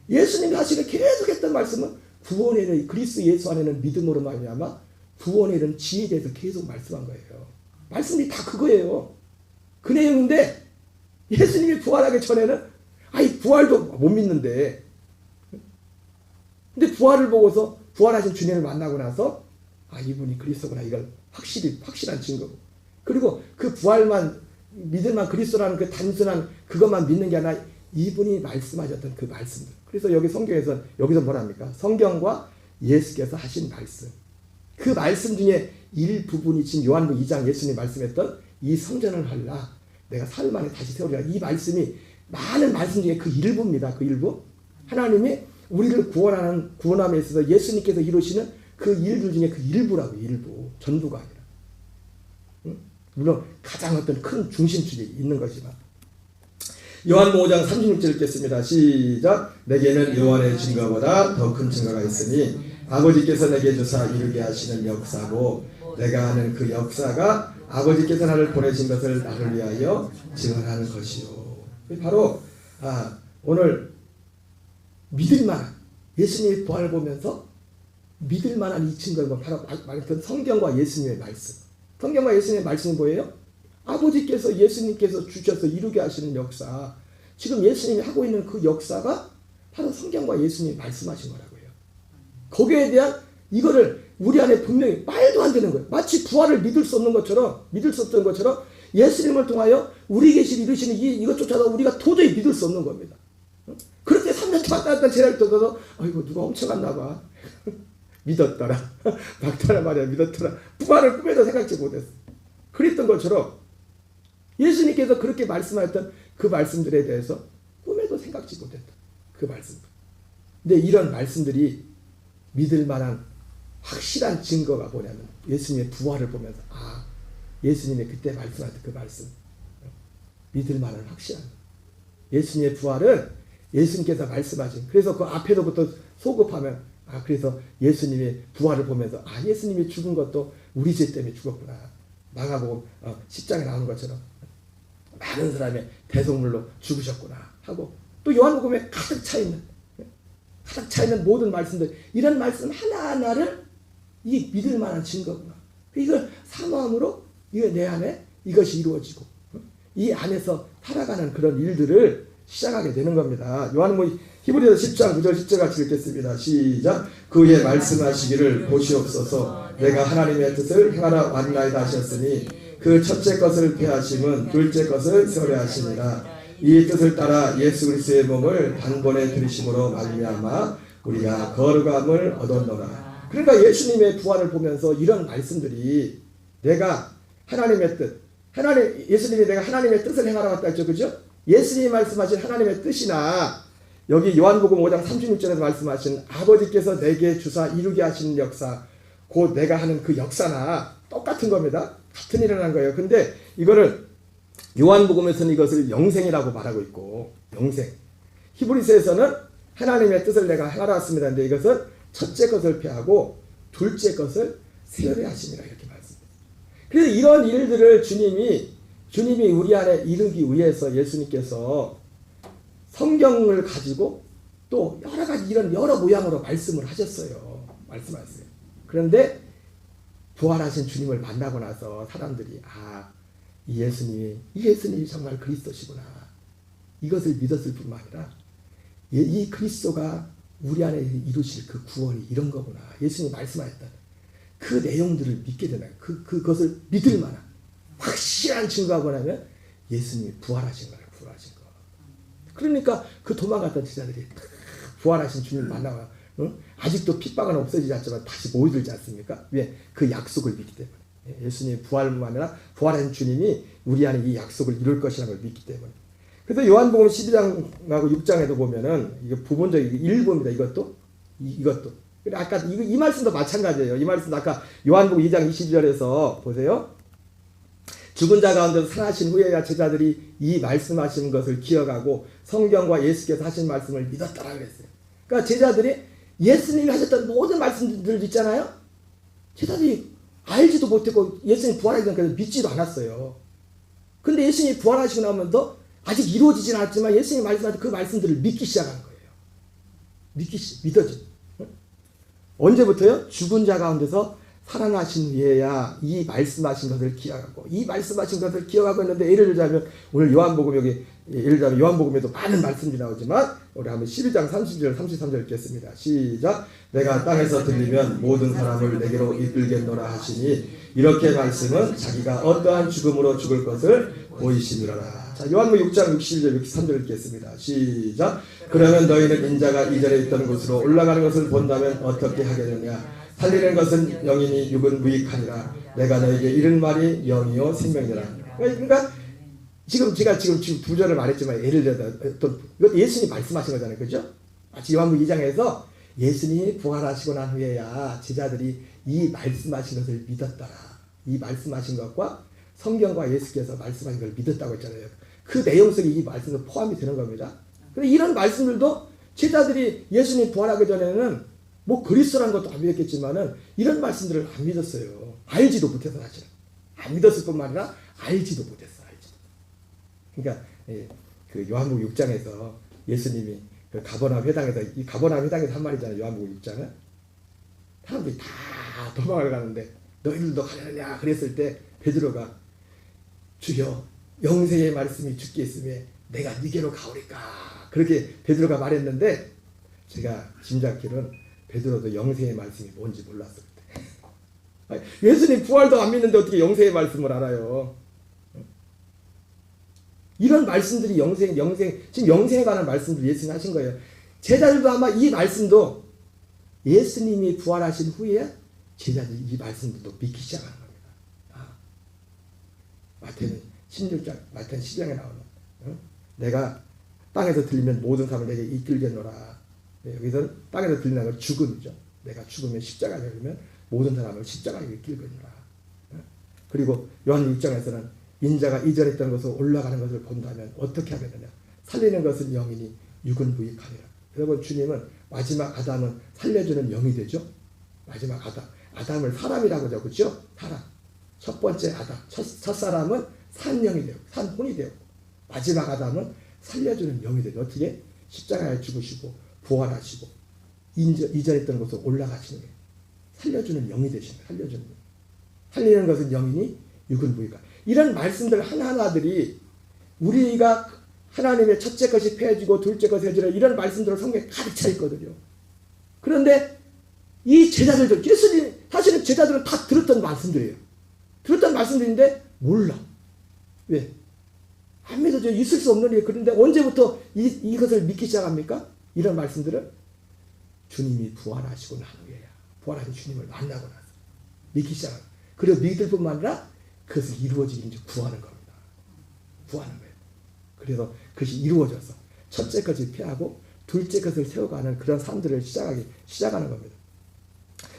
예수님이 하시는 계속했던 말씀은 구원에 이르는 그리스도 예수 안에는 믿음으로 말미암아 구원에 이르는 지혜에 대해서 계속 말씀한 거예요. 말씀이 다 그거예요. 그 내용인데 예수님이 부활하기 전에는 부활도 못 믿는데 근데 부활을 보고서 부활하신 주님을 만나고 나서 이분이 그리스도구나 이걸 확실한 증거고 그리고 그 부활만 믿을만 그리스도라는 그 단순한 그것만 믿는 게 아니라 이분이 말씀하셨던 그 말씀들. 그래서 여기 성경에서 여기서 뭐랍니까? 성경과 예수께서 하신 말씀. 그 말씀 중에 일부분이 지금 요한복음 2장 예수님이 말씀했던 이 성전을 헐라 내가 사흘 만에 다시 세우리라. 이 말씀이 많은 말씀 중에 그 일부입니다. 그 일부. 하나님이 우리를 구원함에 있어서 예수님께서 이루시는 그 일들 중에 그 일부라고 일부. 전부가 아니라. 물론 가장 어떤 큰 중심축이 있는 것이지만 요한복음 5장 36절 읽겠습니다. 시작. 내게는 요한의 증거보다 더 큰 증거가 있으니 아버지께서 내게 주사 이루게 하시는 역사고 내가 하는 그 역사가 아버지께서 나를 보내신 것을 나를 위하여 증언하는 것이요. 바로 오늘 믿을 만한 예수님의 부활을 보면서 믿을 만한 이 증거는 바로 말했던 성경과 예수님의 말씀. 성경과 예수님의 말씀이 뭐예요? 아버지께서 예수님께서 주셔서 이루게 하시는 역사. 지금 예수님이 하고 있는 그 역사가 바로 성경과 예수님이 말씀하신 거라고요. 거기에 대한 이거를 우리 안에 분명히 말도 안 되는 거예요. 마치 부활을 믿을 수 없는 것처럼 믿을 수 없던 것처럼 예수님을 통하여 우리 계신 이루시는 이것조차도 우리가 도저히 믿을 수 없는 겁니다. 그렇게 3년 왔다 갔다 제를 떠서 이거 누가 훔쳐갔나 봐. 믿었더라. 막다라 말이야 믿었더라. 부활을 꿈에도 생각지 못했어. 그랬던 것처럼 예수님께서 그렇게 말씀하셨던 그 말씀들에 대해서 꿈에도 생각지 못했다. 그 말씀들. 근데 이런 말씀들이 믿을 만한 확실한 증거가 뭐냐면 예수님의 부활을 보면서 예수님이 그때 말씀하셨던 그 말씀. 믿을 만한 확실한 예수님의 부활은 예수님께서 말씀하신 그래서 그 앞에서부터 소급하면 그래서 예수님의 부활을 보면서 예수님이 죽은 것도 우리 죄 때문에 죽었구나. 마가복음 10장에 나오는 것처럼 많은 사람의 대속물로 죽으셨구나 하고 또 요한복음에 가득 차 있는 가득 차 있는 모든 말씀들, 이런 말씀 하나하나를 이 믿을 만한 증거구나. 이걸 사모함으로 이게 내 안에 이것이 이루어지고 이 안에서 살아가는 그런 일들을 시작하게 되는 겁니다. 요한복음 히브리서 10장 9절 10절 같이 읽겠습니다. 시작. 그의 말씀하시기를 보시옵소서 내가 하나님의 뜻을 행하러 왔나이다 하셨으니 그 첫째 것을 폐하심은 둘째 것을 세우려하시니라. 이 뜻을 따라 예수 그리스도의 몸을 단번에 들이심으로 말미암아 우리가 거룩함을 얻었노라. 그러니까 예수님의 부활을 보면서 이런 말씀들이 내가 하나님의 뜻, 예수님이 내가 하나님의 뜻을 행하러 왔다 했죠. 그죠? 예수님이 말씀하신 하나님의 뜻이나 여기 요한복음 5장 36절에서 말씀하신 아버지께서 내게 주사 이루게 하시는 역사, 곧 내가 하는 그 역사나 똑같은 겁니다. 같은 일을 한 거예요. 근데 이거를 요한복음에서는 이것을 영생이라고 말하고 있고, 영생. 히브리서에서는 하나님의 뜻을 내가 행하러 왔습니다. 근데 이것은 첫째 것을 폐하고 둘째 것을 세우려 하심이라 이렇게 말씀합니다. 그래서 이런 일들을 주님이 우리 안에 이루기 위해서 예수님께서 성경을 가지고 또 여러 가지 이런 여러 모양으로 말씀을 하셨어요. 말씀하셨어요. 그런데 부활하신 주님을 만나고 나서 사람들이 이 예수님이 정말 그리스도시구나. 이것을 믿었을 뿐만 아니라 이 그리스도가 우리 안에 이루실 그 구원이 이런 거구나. 예수님이 말씀하셨던 그 내용들을 믿게 되나요? 그것을 믿을 만한 확실한 증거가 뭐냐면 예수님이 부활하신 거예요. 부활하신 거. 그러니까 그 도망갔던 제자들이 부활하신 주님을 만나고 아직도 핍박은 없어지지 않지만 다시 모이들지 않습니까? 왜? 그 약속을 믿기 때문에. 예수님이 부활뿐만 아니라 부활하신 주님이 우리 안에 이 약속을 이룰 것이라는 걸 믿기 때문에. 그래서 요한복음 12장하고 6장에도 보면은 이게 부분적인 일부입니다. 이것도. 아까 이 말씀도 마찬가지예요. 이 말씀도 아까 요한복음 2장 22절에서 보세요. 죽은 자 가운데서 살아신 후에야 제자들이 이 말씀하신 것을 기억하고 성경과 예수께서 하신 말씀을 믿었다라고 그랬어요. 그러니까 제자들이 예수님이 하셨던 모든 말씀들 있잖아요. 제자들이 알지도 못했고 예수님 부활하기 전까지 믿지도 않았어요. 근데 예수님이 부활하시고 나면서 아직 이루어지진 않았지만 예수님이 말씀하신 그 말씀들을 믿기 시작하는 거예요. 믿어지. 언제부터요? 죽은 자 가운데서 살아나신 후에야 이 말씀하신 것을 기억하고 이 말씀하신 것을 기억하고 있는데 예를 들자면 오늘 요한복음 여기 예를 들자면 요한복음에도 많은 말씀들이 나오지만 우리 한번 12장 30절 33절 읽겠습니다. 시작. 내가 땅에서 들리면 모든 사람을 내게로 이끌겠노라 하시니 이렇게 말씀은 자기가 어떠한 죽음으로 죽을 것을 보이시니라. 자, 요한복음 6장 61절 63절 읽겠습니다. 시작. 그러면 너희는 인자가 이전에 있던 곳으로 올라가는 것을 본다면 어떻게 하겠느냐. 살리는 것은 영이니 육은 무익하니라. 내가 너에게 이른 말이 영이요 생명이라. 그러니까 제가 지금 두 절을 말했지만 예를 들어 또 이거 예수님이 말씀하신 거잖아요. 그죠? 마치 요한복음 2장에서 예수님이 부활하시고 난 후에야 제자들이 이 말씀하신 것을 믿었더라. 이 말씀하신 것과 성경과 예수께서 말씀하신 걸 믿었다고 했잖아요. 그 내용 속에 이 말씀도 포함이 되는 겁니다. 근데 이런 말씀들도 제자들이 예수님 부활하기 전에는 뭐 그리스도라는 것도 안 믿었겠지만은 이런 말씀들을 안 믿었어요. 알지도 못해서 사실은. 안 믿었을 뿐만 아니라 알지도 못했어. 그러니까 그 요한복음 6장에서 예수님이 그 가버나움 회당에서 이 가버나움 회당에서 한 말이잖아요. 요한복음 6장은 사람들이 다 도망을 가는데 너희들도 가려느냐 그랬을 때 베드로가 주여 영생의 말씀이 주께 있음에 내가 네게로 가오리까 그렇게 베드로가 말했는데 제가 짐작기로는 베드로도 영생의 말씀이 뭔지 몰랐어 그때. 예수님 부활도 안 믿는데 어떻게 영생의 말씀을 알아요? 이런 말씀들이 지금 영생에 관한 말씀들 예수님이 하신 거예요. 제자들도 아마 이 말씀도 예수님이 부활하신 후에 제자들이 이 말씀들도 믿기 시작하는 겁니다. 마태는 16장, 마태는 10장에 나오는 내가 땅에서 들리면 모든 사람을 내게 이끌겠노라. 여기서는 땅에서 들리는 건 죽음이죠. 내가 죽으면 십자가에 걸리면 모든 사람을 십자가에 이끌겠노라. 그리고 요한 6장에서는 인자가 이전에 있던 것으로 올라가는 것을 본다면 어떻게 하겠느냐. 살리는 것은 영이니 육은 무익하니라. 여러분 주님은 마지막 아담은 살려주는 영이 되죠. 마지막 아담을 사람이라고 하죠. 그렇죠? 사람. 첫 번째 아담. 첫 사람은 산영이 되고 산혼이 되고 마지막 아담은 살려주는 영이 되죠. 어떻게? 십자가에 죽으시고 부활하시고 이전에 있던 곳으로 올라가시는 거예요. 살려주는 영이 되시는 거예요. 살려주는 영. 살리는 것은 영이니 육은 무익하. 이런 말씀들 하나하나들이 우리가 하나님의 첫째 것이 폐해지고 둘째 것이 해지라 이런 말씀들을 성경에 가득 차 있거든요. 그런데 이 제자들도 예수님 사실은 제자들은 다 들었던 말씀들이에요. 들었던 말씀들인데 몰라. 왜? 안 믿어져. 있을 수 없는 일. 그런데 언제부터 이것을 믿기 시작합니까? 이런 말씀들을 주님이 부활하시고 난 후에야. 부활하신 주님을 만나고 나서 믿기 시작합니다. 그리고 믿을 뿐만 아니라 그것을 이루어지기 이제 구하는 겁니다. 구하는 거예요. 그래서 그것이 이루어져서 첫째 것을 피하고 둘째 것을 세워가는 그런 삶들을 시작하는 겁니다.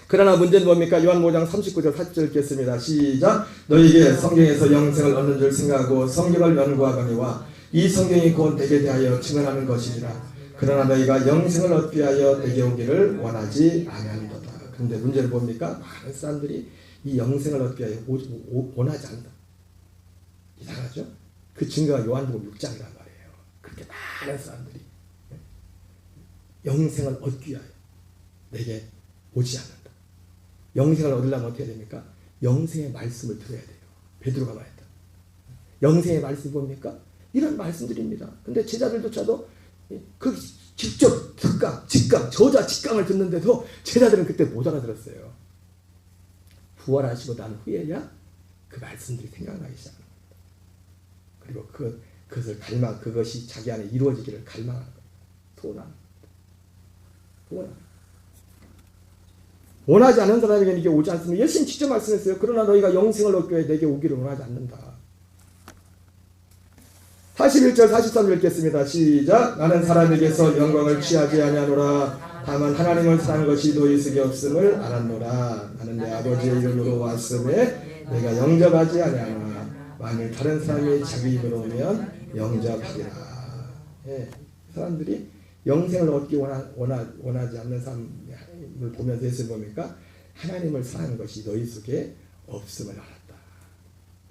그러나 문제는 뭡니까? 요한 5장 39절 40절 읽겠습니다. 시작. 너희에게 성경에서 영생을 얻는 줄 생각하고 성경을 연구하거니와 이 성경이 곧 내게 대하여 증언하는 것이니라. 그러나 너희가 영생을 얻기 위하여 내게 오기를 원하지 아니하는도다. 그런데 문제는 뭡니까? 많은 사람들이 이 영생을 얻기 위하여 원하지 않는다. 이상하죠? 그 증거가 요한복음 6장이란 말이에요. 그렇게 많은 사람들이 영생을 얻기 위하여 내게 오지 않는다. 영생을 얻으려면 어떻게 해야 됩니까? 영생의 말씀을 들어야 돼요. 베드로가 말했다. 영생의 말씀이 뭡니까? 이런 말씀들입니다. 근데 제자들조차도 그 직접 직강, 직강을 듣는데도 제자들은 그때 못 알아들었어요. 부활하시고 난 후에야 그 말씀들이 생각나기 시작합니다. 그리고 그것을 그것이 자기 안에 이루어지기를 갈망하는 거예요. 소원하는. 원하지 않는 사람에게는 이게 오지 않습니다. 예수님 직접 말씀했어요. 그러나 너희가 영생을 얻기 위해 내게 오기를 원하지 않는다. 41절 43절 읽겠습니다. 시작. 나는 사람에게서 영광을 취하지 아니하노라. 다만 하나님을 사는 것이 너희 속에 없음을 알았노라. 나는 내 아버지의 이름으로 왔음에 내가 영접하지 아니하노라. 만일 다른 사람이 자기 입으로 오면 영접하리라. 예, 사람들이 영생을 얻기 원하지 않는 사람을 보면서 예수님 뭡니까? 하나님을 사랑하는 것이 너희 속에 없음을 알았다.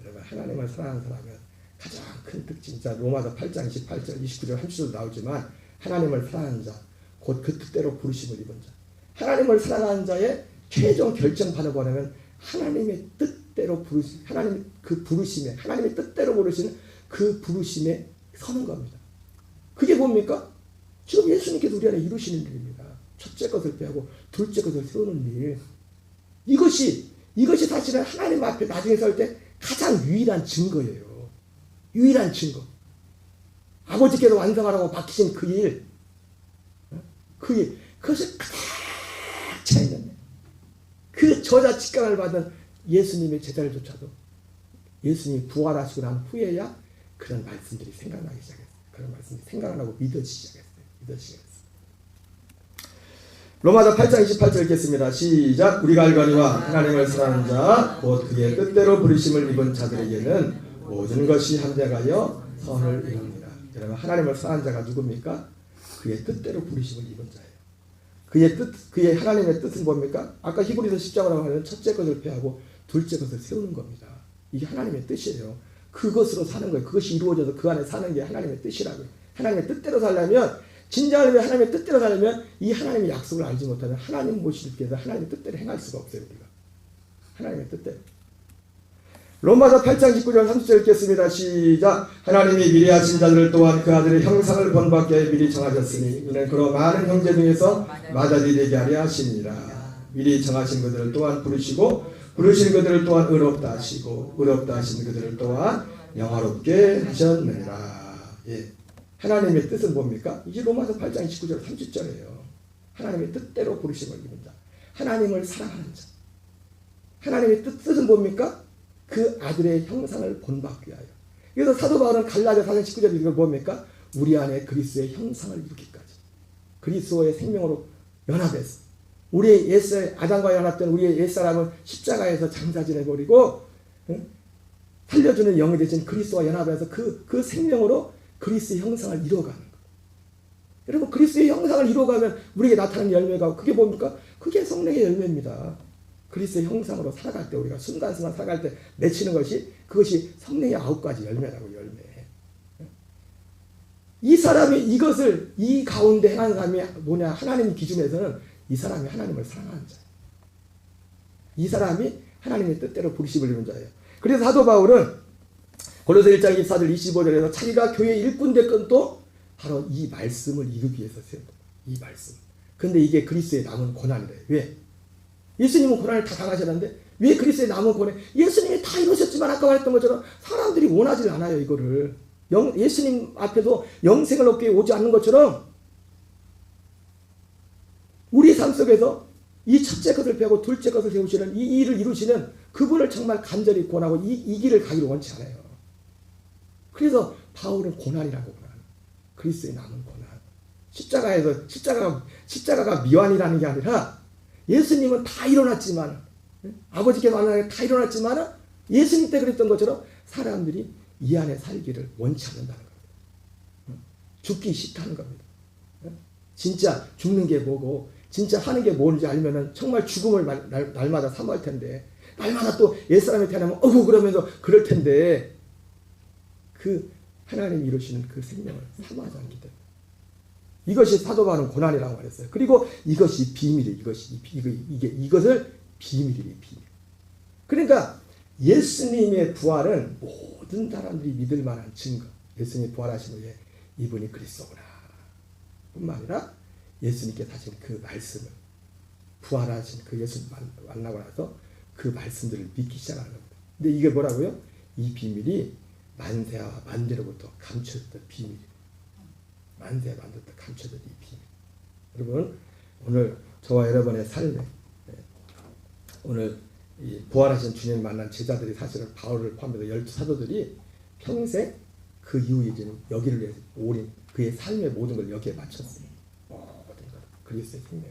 여러분, 하나님을 사랑하는 사람은 가장 큰 특징, 자 로마서 8장 28절 29절 30절 나오지만 하나님을 사랑하는 자, 곧 그 뜻대로 부르심을 입은 자, 하나님을 사랑하는 자의 최종 결정판을 보내면 하나님의 뜻대로 부르심, 하나님 그 부르심에, 하나님의 뜻대로 부르시는 그 부르심에 서는 겁니다. 그게 뭡니까? 지금 예수님께서 우리 안에 이루시는 일입니다. 첫째 것을 빼고 둘째 것을 세우는 일. 이것이 사실은 하나님 앞에 나중에 설 때 가장 유일한 증거예요. 유일한 증거. 아버지께서 완성하라고 맡기신 그 일. 그것이 가득 차 있는 그 저자 직강을 받은 예수님의 제자들조차도 예수님이 부활하시고 난 후에야 그런 말씀들이 생각나기 시작했어요. 그런 말씀들이 생각나고 믿어지기 시작했어요. 로마서 8장 28절 읽겠습니다. 시작. 우리가 알거니와 하나님을 사랑하는 자 곧 그의 뜻대로 부르심을 입은 자들에게는 모든 것이 함께하여 선을 이룹니다. 여러분, 하나님을 사랑하는 자가 누굽니까? 그의 뜻대로 부르심을 입은 자예요. 그의 하나님의 뜻은 뭡니까? 아까 히브리서 10장으로 하는 첫째 것을 폐하고 둘째 것을 세우는 겁니다. 이게 하나님의 뜻이에요. 그것으로 사는 거예요. 그것이 이루어져서 그 안에 사는 게 하나님의 뜻이라고요. 하나님의 뜻대로 살려면, 진정하려면 하나님의 뜻대로 살려면 이 하나님의 약속을 알지 못하면 하나님 모시기 위해서 하나님의 뜻대로 행할 수가 없어요. 우리가 하나님의 뜻대로. 로마서 8장 19절 30절 읽겠습니다. 시작. 하나님이 미리 하신 자들을 또한 그 아들의 형상을 본받게 하여 미리 정하셨으니 이는 그로 많은 형제 중에서 맏아들이 되게 하려 하심이니라. 미리 정하신 그들을 또한 부르시고 부르신 그들을 또한 의롭다 하시고 의롭다 하신 그들을 또한 영화롭게 하셨느니라. 예. 하나님의 뜻은 뭡니까? 이게 로마서 8장 29절 30절이에요. 하나님의 뜻대로 부르심을 입은 자, 하나님을 사랑하는 자. 하나님의 뜻은 뭡니까? 그 아들의 형상을 본받기 위하여. 그래서 사도 바울은 갈라디아 4장 19절 이걸 뭡니까? 우리 안에 그리스도의 형상을 이루기까지. 그리스도의 생명으로 연합해서 우리의 옛사람 아담과 연합된 우리의 옛사람은 십자가에서 장사 지내버리고 살려주는 영이 되신 그리스도와 연합해서 그 생명으로 그리스도의 형상을 이루어가는 거예요. 여러분, 그리스도의 형상을 이루어가면 우리에게 나타나는 열매가 그게 뭡니까? 그게 성령의 열매입니다. 그리스도의 형상으로 살아갈 때, 우리가 순간순간 살아갈 때 맺히는 것이, 그것이 성령의 9가지 열매라고. 열매. 이 사람이 이것을 이 가운데 행한 사람이 뭐냐? 하나님 기준에서는 이 사람이 하나님을 사랑하는 자예요. 이 사람이 하나님의 뜻대로 부르심을 입은 자예요. 그래서 사도 바울은 고린도서 1장 24절 25절에서 자기가 교회 일꾼 될 것도 바로 이 말씀을 이루기 위해서 세운다. 이 말씀. 근데 이게 그리스도의 남은 고난이래요. 왜? 예수님은 고난을 다 당하셨는데 왜 그리스도의 남은 고난? 예수님이 다 이루셨지만 아까 말했던 것처럼 사람들이 원하지 않아요. 이거를. 예수님 앞에서 영생을 얻기 위해 오지 않는 것처럼 우리 삶 속에서 이 첫째 것을 배우고 둘째 것을 세우시는 이 일을 이루시는 그분을 정말 간절히 권하고 이 길을 가기를 원치 않아요. 그래서 바울은 고난이라고 고난. 그리스도의 남은 고난. 십자가가 미완이라는 게 아니라 예수님은 다 일어났지만 아버지께서 하나님 다 일어났지만 예수님 때 그랬던 것처럼 사람들이 이 안에 살기를 원치 않는다는 겁니다. 죽기 싫다는 겁니다. 진짜 죽는 게 뭐고 진짜 하는 게 뭔지 알면은 정말 죽음을 날마다 사모할 텐데 날마다 또 옛사람이 태어나면 어구 그러면서 그럴 텐데 그 하나님이 이루시는 그 생명을 사모하지 않기 때문에 이것이 사도 바울은 고난이라고 말했어요. 그리고 이것이 비밀이에요. 이것을 비밀이에요. 비밀. 그러니까 예수님의 부활은 모든 사람들이 믿을 만한 증거. 예수님이 부활하신 후에 이분이 그리스도구나 뿐만 아니라 예수님께서 하신 그 말씀을 부활하신 그 예수님 만나고 나서 그 말씀들을 믿기 시작하는 겁니다. 근데 이게 뭐라고요? 이 비밀이 만세와 만대로부터 감춰졌던 비밀이에요. 만세와 만대로부터 감춰졌던 이 비밀. 여러분 오늘 저와 여러분의 삶에 오늘 이 부활하신 주님을 만난 제자들이 사실은 바울을 포함해서 12사도들이 평생 그 이후에 여기를 위해서 올인 그의 삶의 모든 걸 여기에 맞췄어요. 모든 것 그리스도의 생명.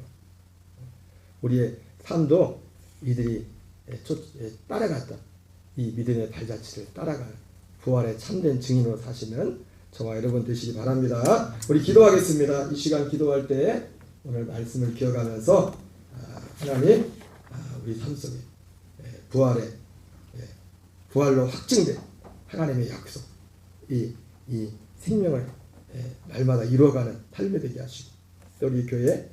우리의 삶도 이들이 따라갔던 이 믿음의 발자취를 따라가는 부활의 참된 증인으로 사시는 저와 여러분 되시기 바랍니다. 우리 기도하겠습니다. 이 시간 기도할 때 오늘 말씀을 기억하면서 하나님 우리 삶 속에 부활로 확증된 하나님의 약속 이 생명을 날마다 이루어가는 삶이 되게 하시고 또 우리 교회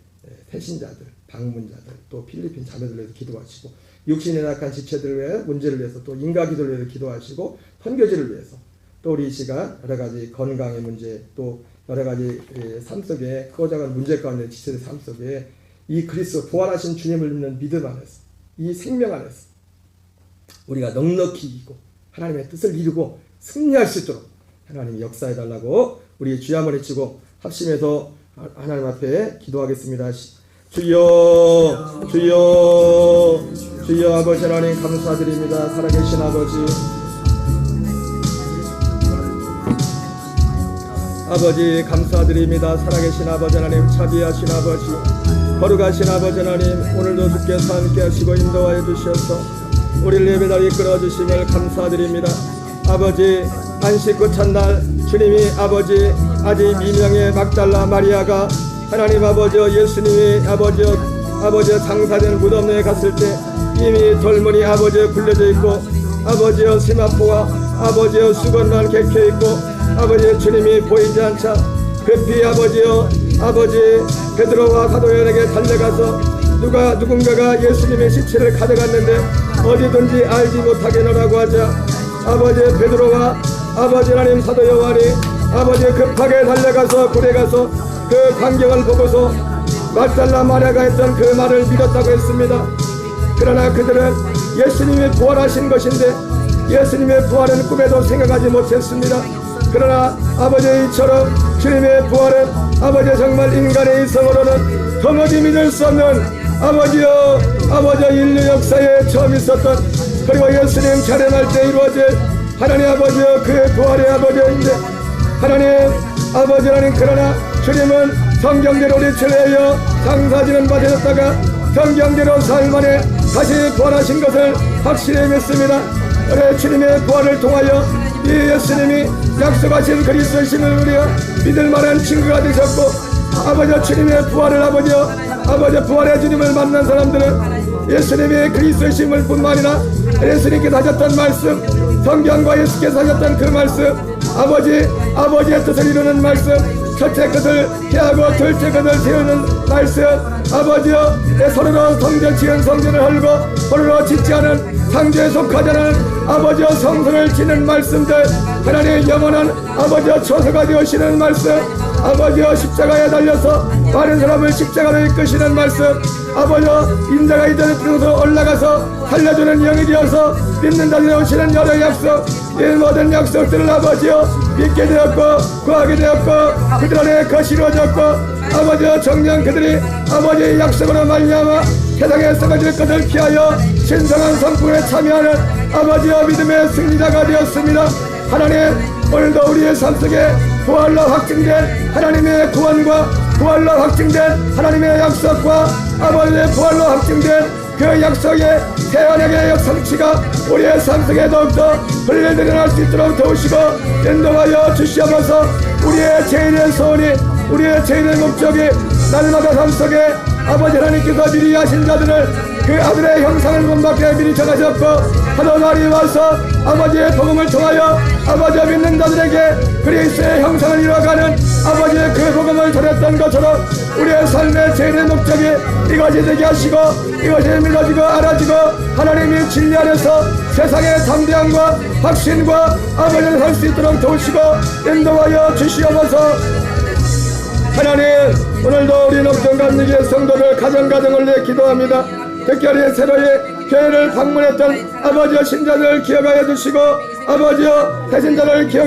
새신자들 방문자들 또 필리핀 자매들을 위해서 기도하시고 육신에 낙한 지체들을 위해 문제를 위해서 또 인가 기도를 위해서 기도하시고 선교지를 위해서 또 우리 이 시간 여러 가지 건강의 문제 또 여러 가지 삶 속에 크고작은 문제 가운데 지체의 삶 속에 이 그리스도 부활하신 주님을 믿는 믿음 안에서 이 생명 안에서 우리가 넉넉히 이기고 하나님의 뜻을 이루고 승리할 수 있도록 하나님이 역사해달라고 우리 주여 한번 외치고 합심해서 하나님 앞에 기도하겠습니다. 주여 주여 주여 아버지 하나님 감사드립니다. 살아계신 아버지 감사드립니다. 살아계신 아버지 하나님 자비하신 아버지 거룩하신 아버지 하나님 오늘도 주께서 함께 하시고 인도하여 주셔서 우리를 예배다 이끌어 주심을 감사드립니다. 아버지 안식 후 첫날 주님이 아버지 아직 미명의 막달라 마리아가 하나님 아버지여 예수님이 아버지여 장사된 무덤내에 갔을 때 이미 돌문이 아버지여 굴려져 있고 아버지여 세마포와 아버지여 수건만 객혀 있고 아버지 주님이 보이지 않자 급히 아버지여 아버지 베드로와 사도들에게 달려가서 누군가가 예수님의 시체를 가져갔는데 어디든지 알지 못하게 하라고 하자 아버지 베드로와 아버지 하나님 사도 요한이 아버지 급하게 달려가서 굴에 가서 그 광경을 보고서 막달라 마리아가 했던 그 말을 믿었다고 했습니다. 그러나 그들은 예수님이 부활하신 것인데 예수님의 부활은 꿈에도 생각하지 못했습니다. 그러나 아버지처럼 주님의 부활은 아버지 정말 인간의 이성으로는 도무지 믿을 수 없는 아버지 인류 역사에 처음 있었던 그리고 예수님 차례날 때 이루어질 하나님 아버지여 그 부활의 아버지인데 하나님 아버지 하나님 그러나 주님은 성경대로 우리 죄하여 장사지는 받으셨다가 성경대로 사흘 만에 다시 부활하신 것을 확실히 믿습니다. 그래 주님의 부활을 통하여 이 예수님이 약속하신 그리스도이심을 우리가 믿을 만한 증거가 되셨고 아버지 주님의 부활을 아버지 부활의 주님을 만난 사람들은 예수님의 그리스도이심을 뿐만 아니라 예수님께서 하셨던 말씀 성경과 예수께서 하셨던 그 말씀 아버지의 뜻을 이루는 말씀 첫째 것을 피하고 둘째 것을 세우는 말씀 아버지여 서로로 성전 지은 성전을 헐고 서로로 짓지 않은 상주에 속하지 않은 아버지여 성성을 지는 말씀들 하나님 영원한 아버지여 처소가 되어시는 말씀 아버지여 십자가에 달려서 많은 사람을 십자가로 이끄시는 말씀 아버지여 인자가 이전에 들어서 올라가서 살려주는 영이 되어서 믿는다 되어오시는 여러 약속 이 모든 약속들을 아버지여 믿게 되었고 구하게 되었고 그들 안에 것이 이루어졌고 아버지여 정녕 그들이 아버지의 약속으로 말미암아 세상에 썩어질 것을 피하여 신성한 성품에 참여하는 아버지여 믿음의 승리자가 되었습니다. 하나님 오늘도 우리의 삶 속에 부활로 확증된 하나님의 구원과 부활로 확증된 하나님의 약속과 아버지의 부활로 확증된 그 약속의 새언약의 성취가 우리의 삶 속에 더욱더 흘려 드러날 수 있도록 도우시고 인도하여 주시옵소서. 우리의 죄인의 소원이 우리의 죄인의 목적이 날마다 삶 속에 아버지 하나님께서 미리 하신 자들을 그 아들의 형상을 본받게 미리 정하셨고 하도 날이 와서 아버지의 복음을 통하여 아버지의 믿는 자들에게 그리스도의 형상을 이뤄가는 아버지의 그 복음을 전했던 것처럼 우리의 삶의 죄인의 목적이 이것이 되게 하시고 이것이 믿어지고 알아지고 하나님이 진리 안에서 세상의 담대함과 확신과 아버지를 할 수 있도록 도우시고 인도하여 주시옵소서. 하나님 오늘도 우리 녹정감리교회 성도들 가정가정을 위해 기도합니다. 특별히 새로이 교회를 방문했던 아버지여 신자들 기억하여 주시고 아버지여 배신자를 기억